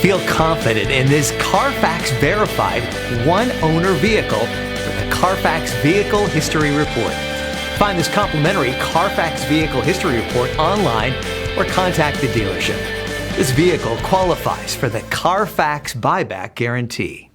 Feel confident in this CARFAX verified one-owner vehicle with a CARFAX Vehicle History Report. Find this complimentary CARFAX Vehicle History Report online or contact the dealership. This vehicle qualifies for the CARFAX buyback guarantee.